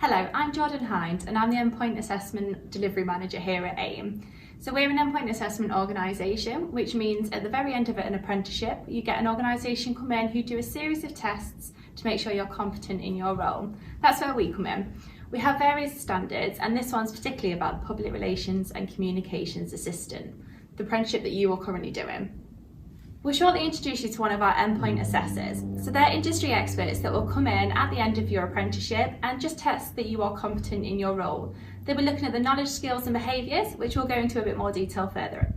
Hello, I'm Hind and I'm the End-Point Assessment Delivery Manager here at AIM. So we're an End-Point Assessment organisation, which means at the very end of an apprenticeship, you get an organisation come in who do a series of tests to make sure you're competent in your role. That's where we come in. We have various standards, and this one's particularly about the Public Relations and Communications Assistant, the apprenticeship that you are currently doing. We'll shortly introduce you to one of our End-Point Assessors. So they're industry experts that will come in at the end of your apprenticeship and just test that you are competent in your role. They'll be looking at the knowledge, skills and behaviours, which we'll go into a bit more detail further.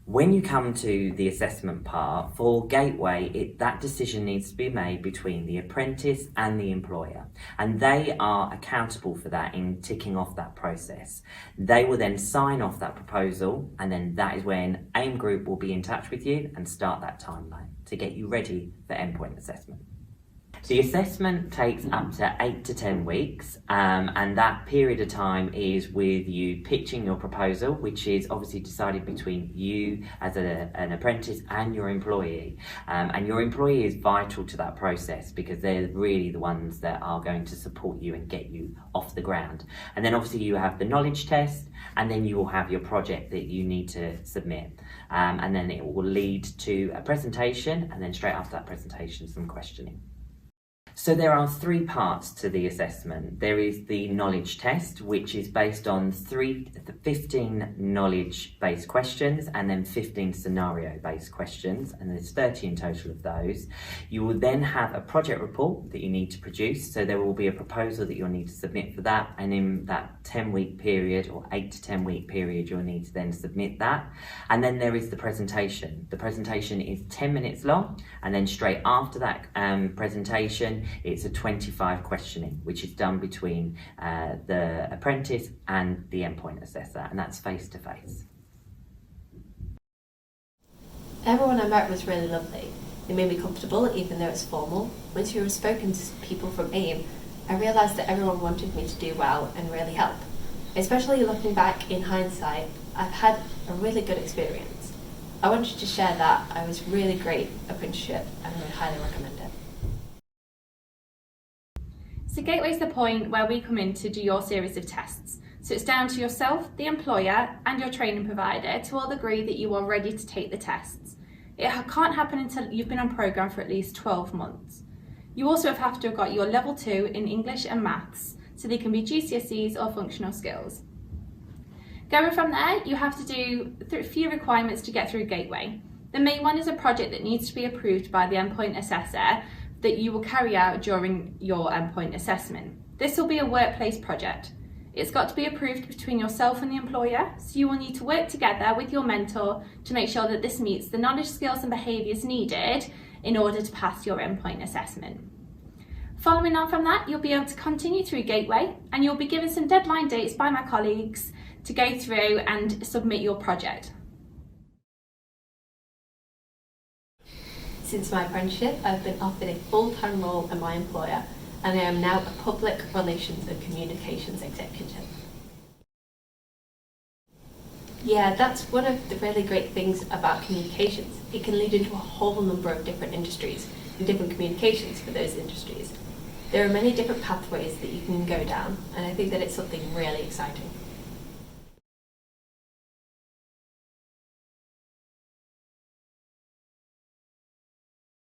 When you come to the assessment part, for Gateway, that decision needs to be made between the apprentice and the employer, and they are accountable for that in ticking off that process. They will then sign off that proposal, and then that is when AIM Group will be in touch with you and start that timeline to get you ready for End-Point Assessment. The assessment takes up to 8 to 10 weeks, and that period of time is with you pitching your proposal, which is obviously decided between you as an apprentice and your employee. And your employee is vital to that process because they're really the ones that are going to support you and get you off the ground. And then obviously you have the knowledge test, and then you will have your project that you need to submit. And then it will lead to a presentation, and then straight after that presentation, some questioning. So there are 3 parts to the assessment. There is the knowledge test, which is based on 15 knowledge-based questions and then 15 scenario-based questions, and there's 30 in total of those. You will then have a project report that you need to produce, so there will be a proposal that you'll need to submit for that, and in that 10-week period or 8 to 10-week period, you'll need to then submit that. And then there is the presentation. The presentation is 10 minutes long, and then straight after that presentation, it's a 25 questioning, which is done between the apprentice and the End-Point Assessor, and that's face to face. Everyone I met was really lovely. They made me comfortable, even though it's formal. Once you have spoken to people from AIM, I realised that everyone wanted me to do well and really help. Especially looking back in hindsight, I've had a really good experience. I wanted to share that I was really great apprenticeship and I would highly recommend it. So Gateway's the point where we come in to do your series of tests. So it's down to yourself, the employer and your training provider to all agree that you are ready to take the tests. It can't happen until you've been on programme for at least 12 months. You also have to have got your level 2 in English and Maths, so they can be GCSEs or functional skills. Going from there, you have to do a few requirements to get through Gateway. The main one is a project that needs to be approved by the End-Point Assessor that you will carry out during your End-Point Assessment. This will be a workplace project. It's got to be approved between yourself and the employer, so you will need to work together with your mentor to make sure that this meets the knowledge, skills and behaviours needed in order to pass your End-Point Assessment. Following on from that, you'll be able to continue through Gateway, and you'll be given some deadline dates by my colleagues to go through and submit your project. Since my apprenticeship, I've been offered a full-time role in my employer, and I am now a Public Relations and Communications Executive. Yeah, that's one of the really great things about communications. It can lead into a whole number of different industries and different communications for those industries. There are many different pathways that you can go down, and I think that it's something really exciting.